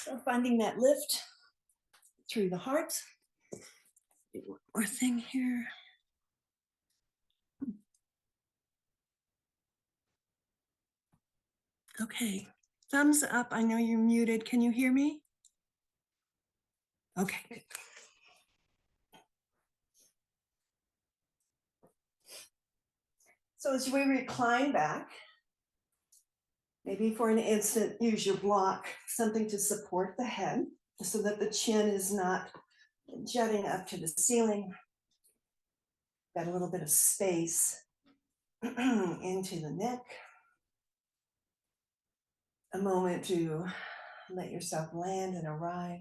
So finding that lift through the heart. Do one more thing here. Okay, thumbs up. I know you're muted. Can you hear me? Okay, good. So as we recline back, maybe for an instant, use your block, something to support the head so that the chin is not jutting up to the ceiling. Got a little bit of space into the neck. A moment to let yourself land and arrive.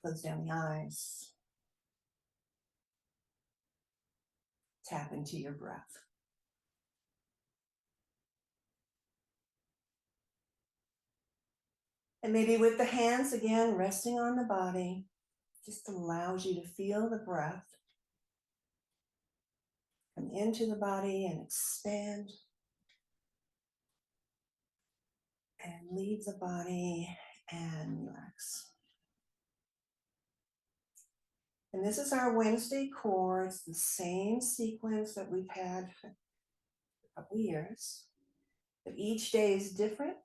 Close down the eyes. Tap into your breath. And maybe with the hands again, resting on the body, just allows you to feel the breath come into the body and expand and leave the body and relax. And this is our Wednesday core. It's the same sequence that we've had for a couple years, but each day is different.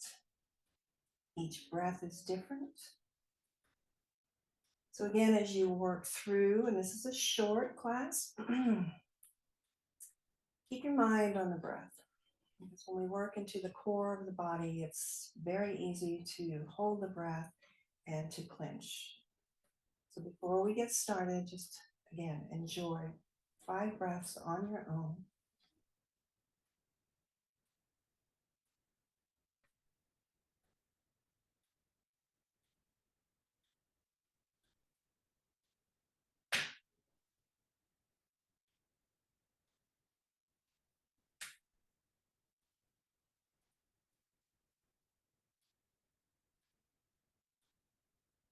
Each breath is different. So again, as you work through, and this is a short class, keep your mind on the breath. Because when we work into the core of the body, it's very easy to hold the breath and to clench. So before we get started, just again, enjoy 5 breaths on your own.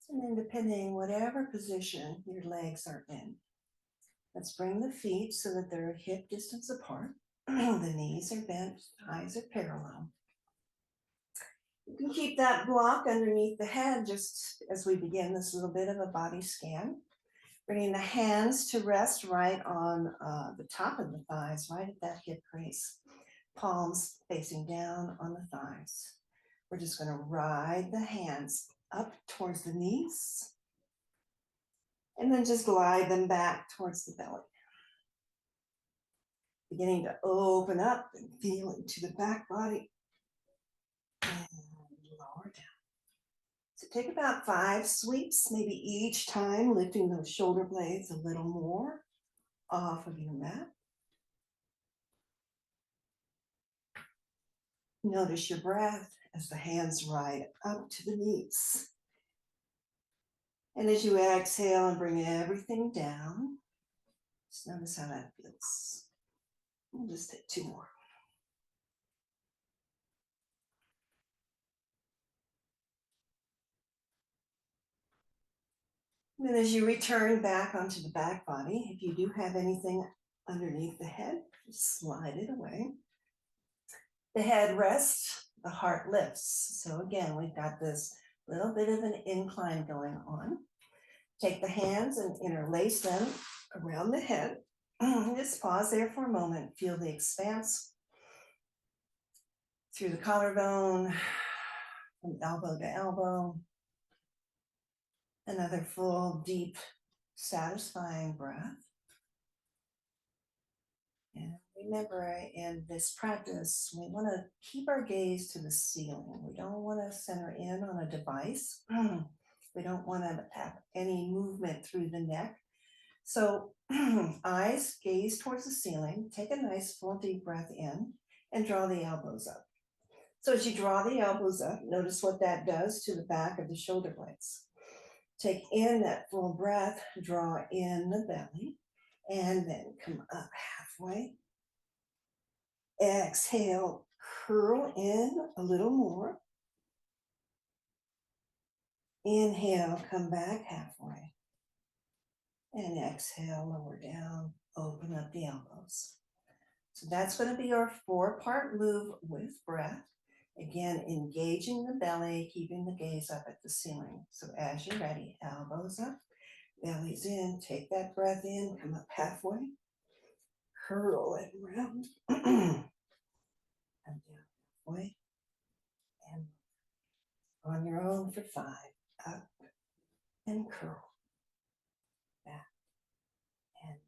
And then depending whatever position your legs are in, let's bring the feet so that they're hip distance apart. The knees are bent, eyes are parallel. You can keep that block underneath the head just as we begin this little bit of a body scan. Bringing the hands to rest right on the top of the thighs, right at that hip crease. Palms facing down on the thighs. We're just going to ride the hands up towards the knees and then just glide them back towards the belly. Beginning to open up and feel into the back body and lower down. So take about 5 sweeps, maybe each time lifting those shoulder blades a little more off of your mat. Notice your breath as the hands ride up to the knees. And as you exhale and bring everything down, just notice how that feels. We'll just take 2 more. And then as you return back onto the back body, if you do have anything underneath the head, just slide it away. The head rests, the heart lifts. So again, we've got this little bit of an incline going on. Take the hands and interlace them around the head. Just pause there for a moment. Feel the expanse through the collarbone, from elbow to elbow. Another full, deep, satisfying breath. And remember, in this practice, we want to keep our gaze to the ceiling. We don't want to center in on a device. We don't want to have any movement through the neck. So eyes gaze towards the ceiling. Take a nice full deep breath in and draw the elbows up. So as you draw the elbows up, notice what that does to the back of the shoulder blades. Take in that full breath, draw in the belly, and then come up halfway. Exhale, curl in a little more. Inhale, come back halfway. And exhale, lower down, open up the elbows. So that's going to be our 4-part move with breath. Again, engaging the belly, keeping the gaze up at the ceiling. So as you're ready, elbows up, belly's in, take that breath in, come up halfway, curl it around, come down halfway, and on your own for 5, up and curl, back and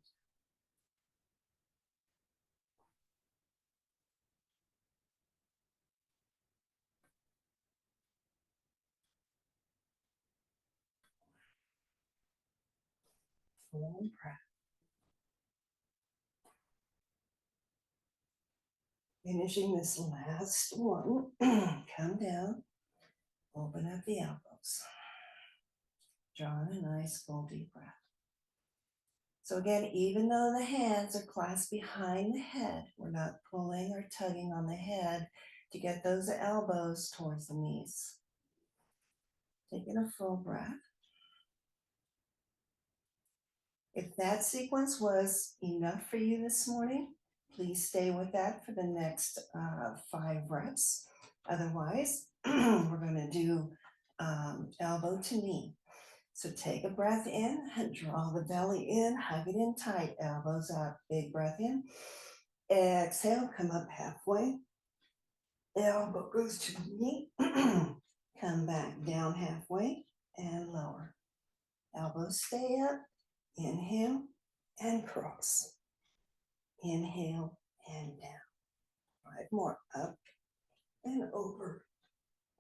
full breath. Finishing this last one, come down, open up the elbows, draw in a nice full deep breath. So again, even though the hands are clasped behind the head, we're not pulling or tugging on the head to get those elbows towards the knees. Taking a full breath. If that sequence was enough for you this morning, please stay with that for the next 5 reps. Otherwise, we're going to do elbow to knee. So take a breath in, draw the belly in, hug it in tight, elbows up, big breath in. Exhale, come up halfway. Elbow goes to the knee. Come back down halfway and lower. Elbows stay up. Inhale and cross. Inhale and down. 5 more. Up and over.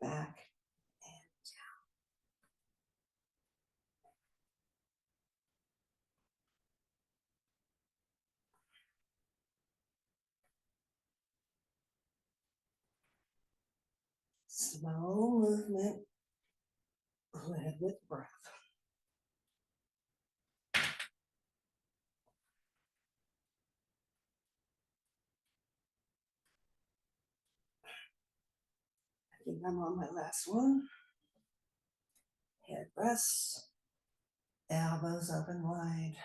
Back and slow movement led with breath. I think I'm on my last one. Head rests. Elbows open wide.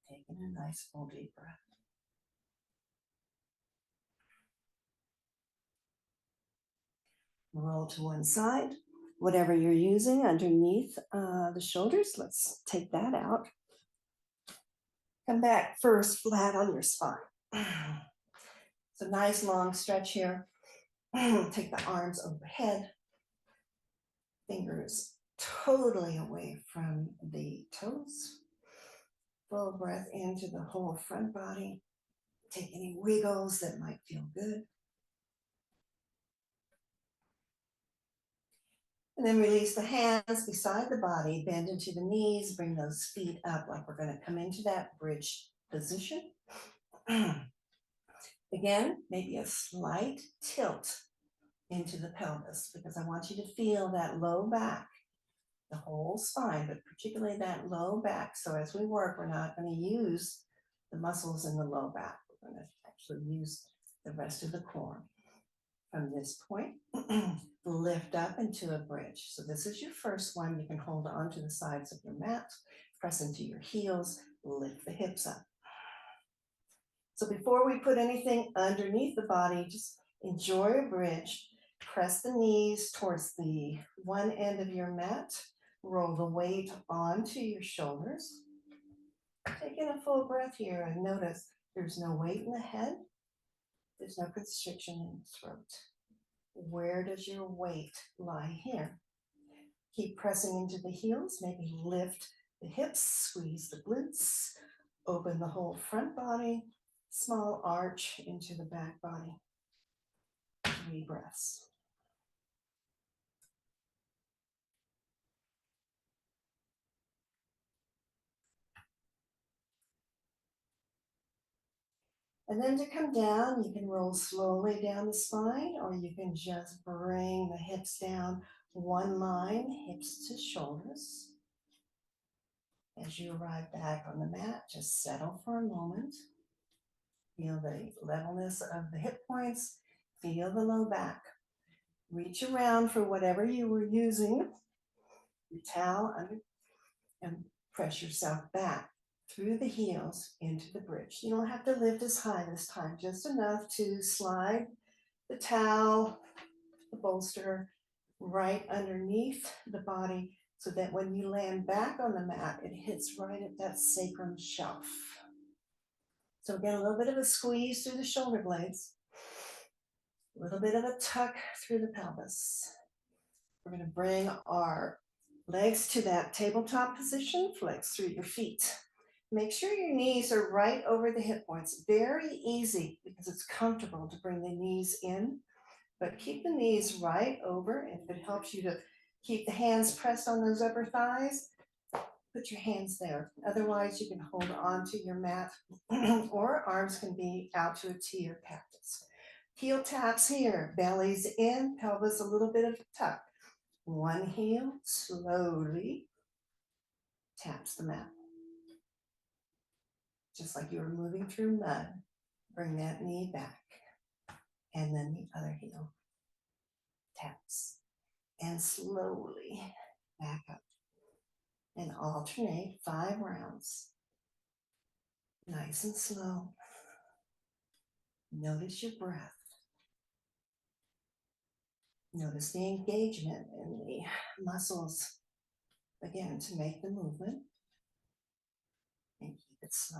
Taking a nice full deep breath. Roll to one side. Whatever you're using underneath the shoulders, let's take that out. Come back first flat on your spine. It's a nice long stretch here. Take the arms overhead. Fingers totally away from the toes. Full breath into the whole front body. Take any wiggles that might feel good. And then release the hands beside the body, bend into the knees, bring those feet up like we're going to come into that bridge position. Again, maybe a slight tilt into the pelvis because I want you to feel that low back, the whole spine, but particularly that low back. So as we work, we're not going to use the muscles in the low back. We're going to actually use the rest of the core. From this point, lift up into a bridge. So this is your first one. You can hold on to the sides of your mat, press into your heels, lift the hips up. So before we put anything underneath the body, just enjoy a bridge. Press the knees towards the one end of your mat. Roll the weight onto your shoulders. Taking a full breath here and notice there's no weight in the head. There's no constriction in the throat. Where does your weight lie here? Keep pressing into the heels, maybe lift the hips, squeeze the glutes, open the whole front body, small arch into the back body. 3 breaths. And then to come down, you can roll slowly down the spine, or you can just bring the hips down one line, hips to shoulders. As you arrive back on the mat, just settle for a moment. Feel the levelness of the hip points. Feel the low back. Reach around for whatever you were using, your towel under, and press yourself back through the heels into the bridge. You don't have to lift as high this time, just enough to slide the towel, the bolster right underneath the body so that when you land back on the mat, it hits right at that sacrum shelf. So again, a little bit of a squeeze through the shoulder blades, a little bit of a tuck through the pelvis. We're going to bring our legs to that tabletop position, flex through your feet. Make sure your knees are right over the hip points. Very easy because it's comfortable to bring the knees in, but keep the knees right over. And if it helps you to keep the hands pressed on those upper thighs, put your hands there. Otherwise, you can hold on to your mat or arms can be out to a T or cactus. Heel taps here, belly's in, pelvis a little bit of a tuck. One heel slowly taps the mat. Just like you were moving through mud, bring that knee back. And then the other heel taps. And slowly back up. And alternate 5 rounds. Nice and slow. Notice your breath. Notice the engagement in the muscles, again, to make the movement. And keep it slow.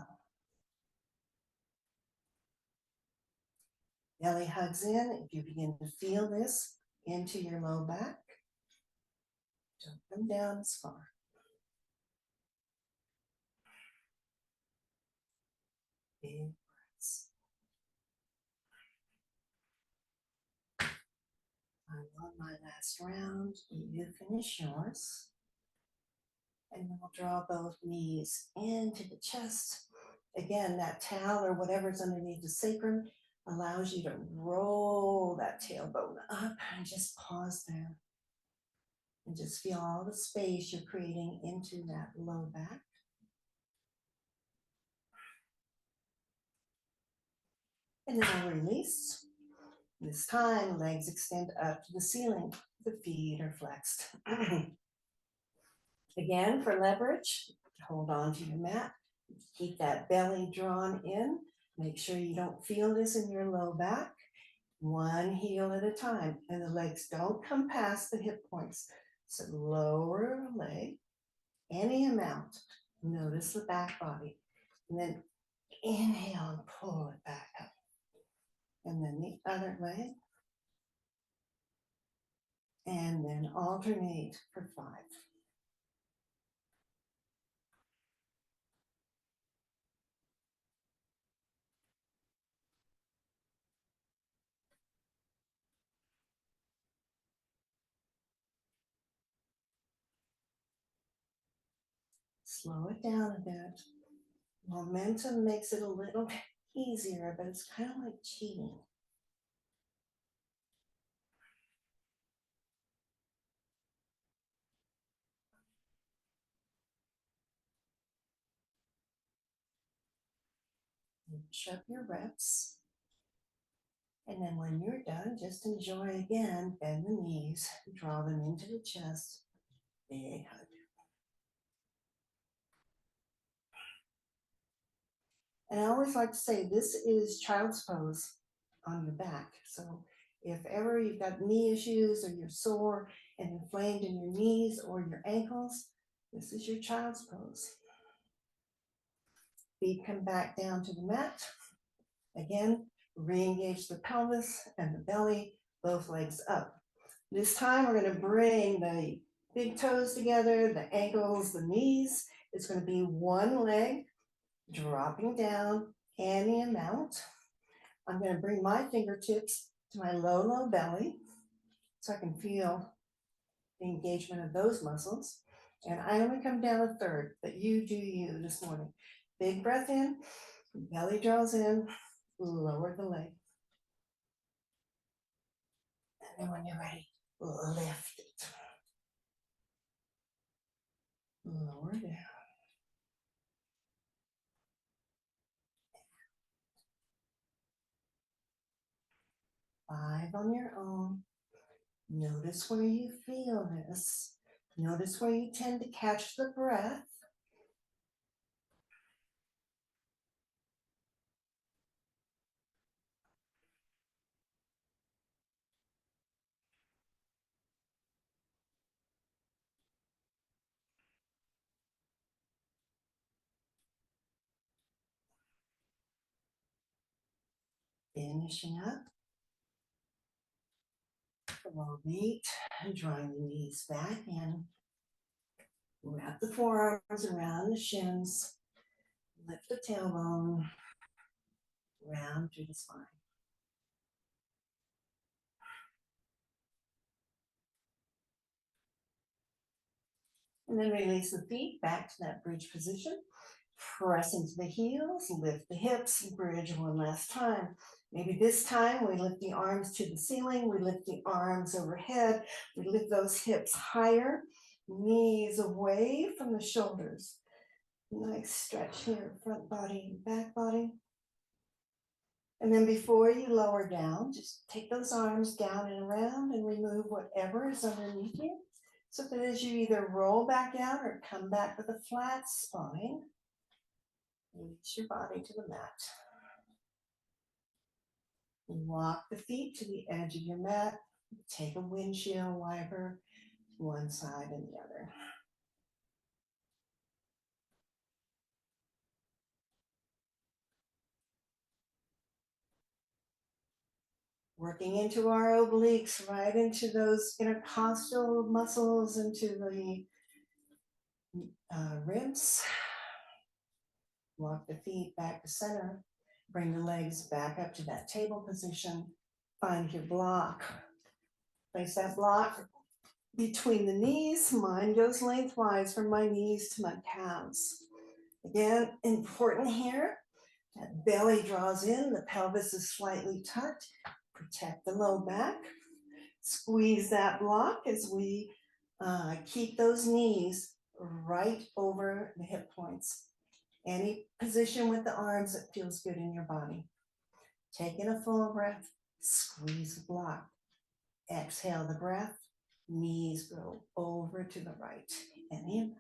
Belly hugs in. If you begin to feel this into your low back, don't come down as far. Big breaths. I'm on my last round. You finish yours. And then we'll draw both knees into the chest. Again, that towel or whatever's underneath the sacrum allows you to roll that tailbone up and just pause there. And just feel all the space you're creating into that low back. And then I'll release. This time, legs extend up to the ceiling. The feet are flexed. Again, for leverage, hold on to your mat. Keep that belly drawn in. Make sure you don't feel this in your low back. One heel at a time. And the legs don't come past the hip points. So lower leg, any amount. Notice the back body. And then inhale and pull it back up. And then the other leg. And then alternate for 5. Slow it down a bit. Momentum makes it a little bit easier, but it's kind of like cheating. Finish up your reps. And then when you're done, just enjoy again, bend the knees, draw them into the chest, big hug. And I always like to say this is child's pose on your back. So if ever you've got knee issues or you're sore and inflamed in your knees or your ankles, this is your child's pose. Feet come back down to the mat. Again, re-engage the pelvis and the belly, both legs up. This time we're going to bring the big toes together, the ankles, the knees. It's going to be one leg dropping down any amount. I'm going to bring my fingertips to my low belly so I can feel the engagement of those muscles. And I only come down a third, but you do you this morning. Big breath in, belly draws in, lower the leg. And then when you're ready, lift it. Lower down. 5 on your own. Notice where you feel this. Notice where you tend to catch the breath. Finishing up. The long meat and drawing the knees back in. Wrap the forearms around the shins. Lift the tailbone. Round through the spine. And then release the feet back to that bridge position. Press into the heels, lift the hips, bridge one last time. Maybe this time we lift the arms to the ceiling, we lift the arms overhead, we lift those hips higher, knees away from the shoulders. Nice stretch here, front body and back body. And then before you lower down, just take those arms down and around and remove whatever is underneath you. So that as you either roll back down or come back with a flat spine, release your body to the mat. Walk the feet to the edge of your mat. Take a windshield wiper, one side and the other. Working into our obliques, right into those intercostal muscles, into the ribs. Walk the feet back to center. Bring the legs back up to that table position. Find your block. Place that block between the knees. Mine goes lengthwise from my knees to my calves. Again, important here, that belly draws in, the pelvis is slightly tucked. Protect the low back. Squeeze that block as we keep those knees right over the hip points. Any position with the arms that feels good in your body. Take in a full breath, squeeze the block. Exhale the breath, knees go over to the right, any amount.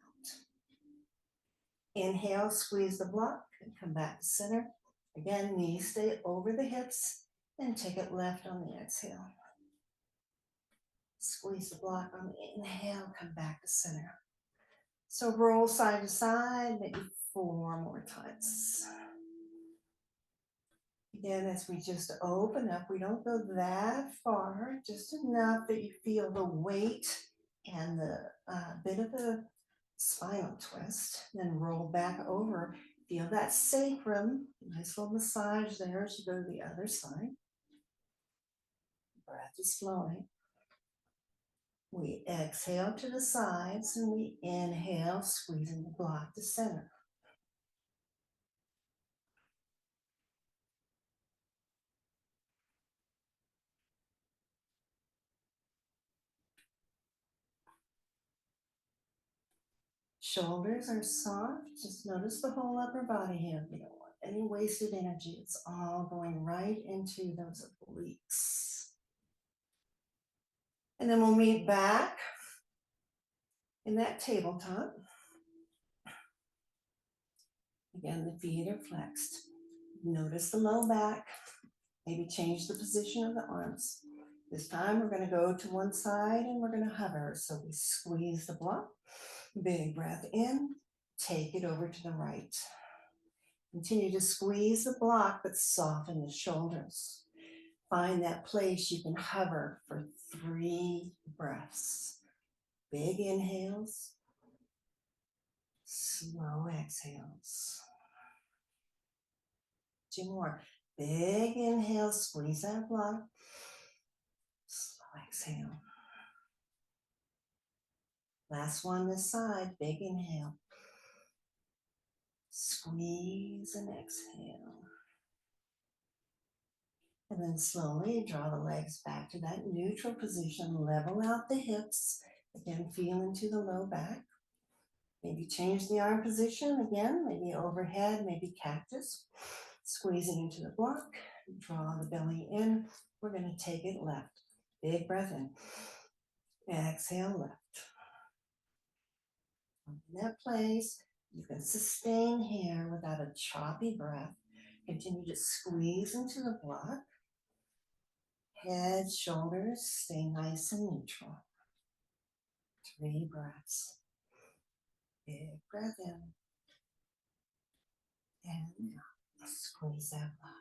Inhale, squeeze the block and come back to center. Again, knees stay over the hips and take it left on the exhale. Squeeze the block on the inhale, come back to center. So roll side to side, maybe 4 more times. Again, as we just open up, we don't go that far, just enough that you feel the weight and the bit of a spinal twist. Then roll back over. Feel that sacrum. Nice little massage there as you go to the other side. Breath is flowing. We exhale to the sides and we inhale, squeezing the block to center. Shoulders are soft. Just notice the whole upper body here. You don't want any wasted energy. It's all going right into those obliques. And then we'll meet back in that tabletop. Again, the feet are flexed. Notice the low back. Maybe change the position of the arms. This time we're going to go to one side and we're going to hover. So we squeeze the block. Big breath in. Take it over to the right. Continue to squeeze the block, but soften the shoulders. Find that place you can hover for 3 breaths. Big inhales. Slow exhales. 2 more. Big inhale, squeeze that block. Slow exhale. Last one this side, big inhale. Squeeze and exhale. And then slowly draw the legs back to that neutral position. Level out the hips. Again, feel into the low back. Maybe change the arm position again. Maybe overhead, maybe cactus. Squeezing into the block. Draw the belly in. We're going to take it left. Big breath in. Exhale left. In that place, you can sustain here without a choppy breath. Continue to squeeze into the block. Head, shoulders, stay nice and neutral. 3 breaths. Big breath in. And out. Squeeze that block.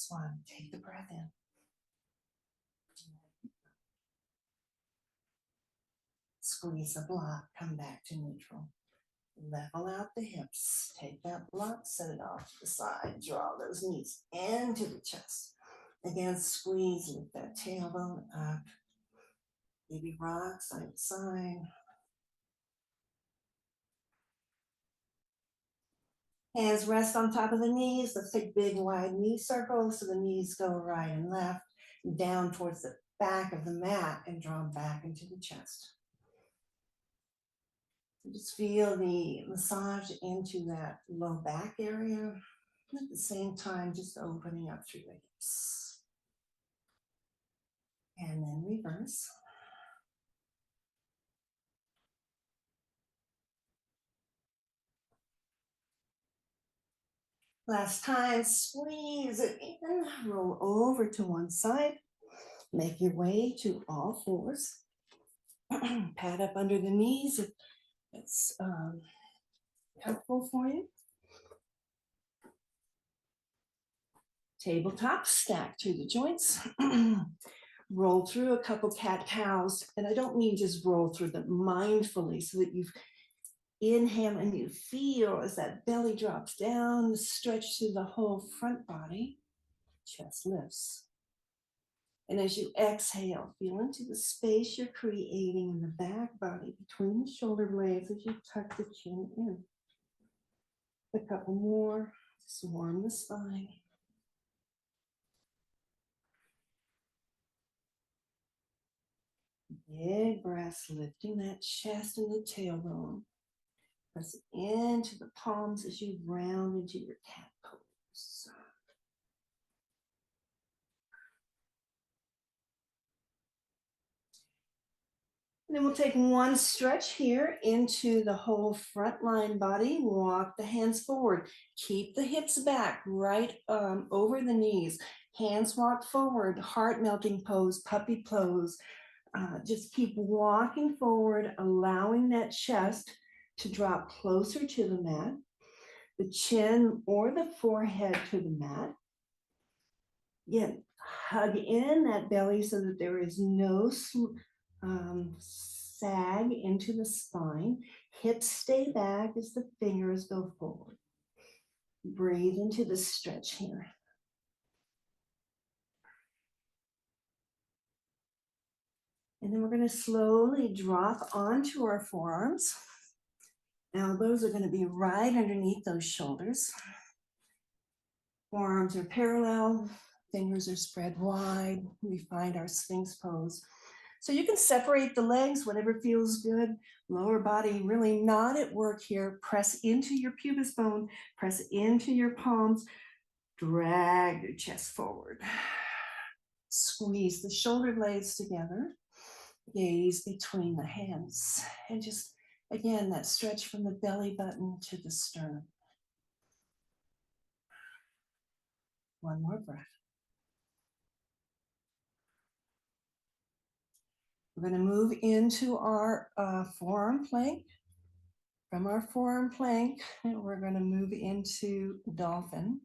Last one. Take the breath in. Squeeze the block, come back to neutral. Level out the hips. Take that block, set it off to the side. Draw those knees into the chest. Again, squeeze, lift that tailbone up. Baby rock, side to side. Hands rest on top of the knees. Let's take big, wide knee circles so the knees go right and left, down towards the back of the mat and draw back into the chest. Just feel the massage into that low back area. At the same time, just opening up through the hips. And then reverse. Last time, squeeze it in, roll over to one side. Make your way to all fours. Pat up under the knees if it's helpful for you. Tabletop, stack through the joints. Roll through a couple cat-cows. And I don't mean just roll through them mindfully so that you inhale and you feel as that belly drops down, stretch through the whole front body, chest lifts. And as you exhale, feel into the space you're creating in the back body between the shoulder blades as you tuck the chin in. A couple more, just warm the spine. Big breaths, lifting that chest and the tailbone. Press into the palms as you round into your cat pose. And then we'll take one stretch here into the whole front line body. Walk the hands forward. Keep the hips back, right over the knees. Hands walk forward, heart melting pose, puppy pose. Just keep walking forward, allowing that chest to drop closer to the mat, the chin or the forehead to the mat. Again, hug in that belly so that there is no sag into the spine. Hips stay back as the fingers go forward. Breathe into the stretch here. And then we're going to slowly drop onto our forearms. Elbows are going to be right underneath those shoulders. Forearms are parallel, fingers are spread wide. We find our Sphinx pose. So you can separate the legs, whatever feels good. Lower body really not at work here. Press into your pubis bone, press into your palms, drag your chest forward. Squeeze the shoulder blades together, gaze between the hands, and just, again, that stretch from the belly button to the sternum. One more breath. We're going to move into our forearm plank. From our forearm plank, we're going to move into dolphin,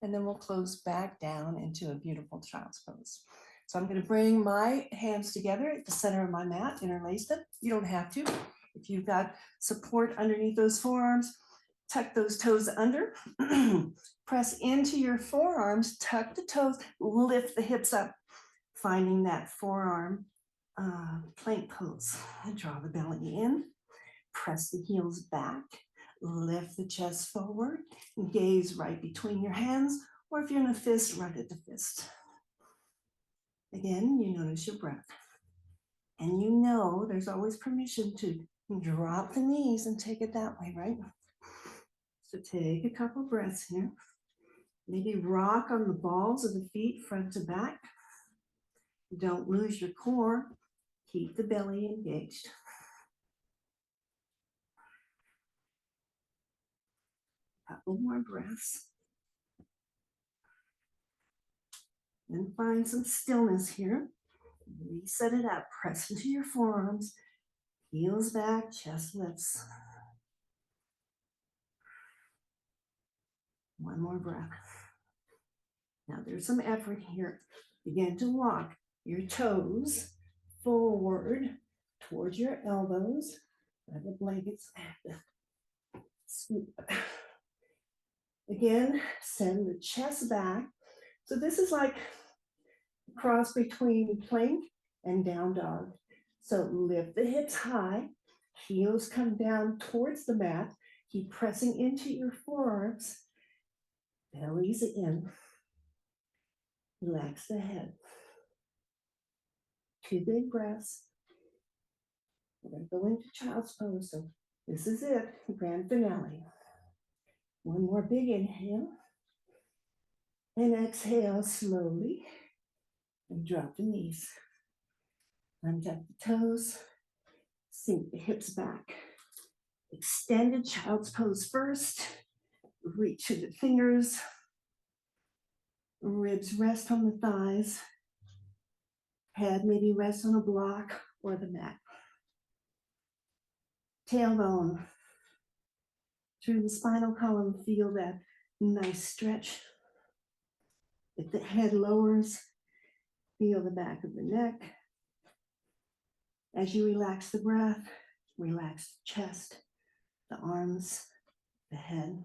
and then we'll close back down into a beautiful child's pose. So I'm going to bring my hands together at the center of my mat, interlace them. You don't have to. If you've got support underneath those forearms, tuck those toes under, press into your forearms, tuck the toes, lift the hips up, finding that forearm plank pose. And draw the belly in, press the heels back, lift the chest forward, gaze right between your hands, or if you're in a fist, right at the fist. Again, you notice your breath. And you know there's always permission to drop the knees and take it that way, right? So take a couple breaths here. Maybe rock on the balls of the feet, front to back. Don't lose your core. Keep the belly engaged. Couple more breaths. And find some stillness here. Reset it up. Press into your forearms. Heels back, chest lifts. One more breath. Now there's some effort here. Begin to walk your toes forward towards your elbows. Let the blankets scoop. Again, send the chest back. So this is like a cross between plank and down dog. So lift the hips high, heels come down towards the mat. Keep pressing into your forearms. Bellies in. Relax the head. 2 big breaths. We're going to go into child's pose. So this is it, grand finale. One more big inhale. And exhale slowly. And drop the knees. Untap the toes. Sink the hips back. Extended child's pose first. Reach to the fingers. Ribs rest on the thighs. Head maybe rest on a block or the mat. Tailbone. Through the spinal column, feel that nice stretch. If the head lowers, feel the back of the neck. As you relax the breath, relax the chest, the arms, the head.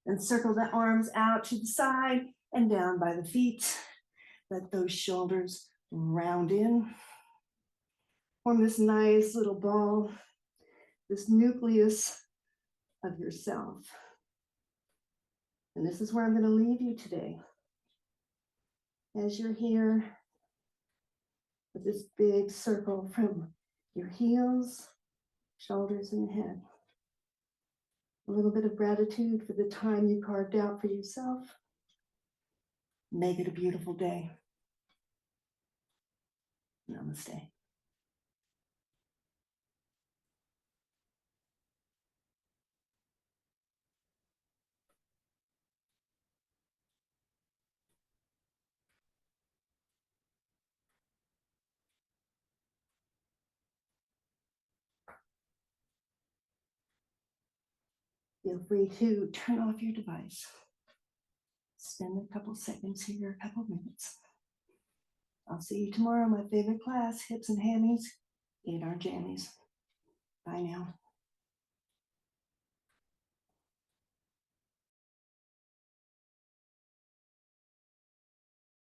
And circle the arms out to the side and down by the feet. Let those shoulders round in. Form this nice little ball, this nucleus of yourself. And this is where I'm going to leave you today. As you're here with this big circle from your heels, shoulders, and head. A little bit of gratitude for the time you carved out for yourself. Make it a beautiful day. Namaste. Feel free to turn off your device. Spend a couple seconds here, a couple minutes. I'll see you tomorrow, my favorite class, hips and hammies, 8 arm jammies. Bye now.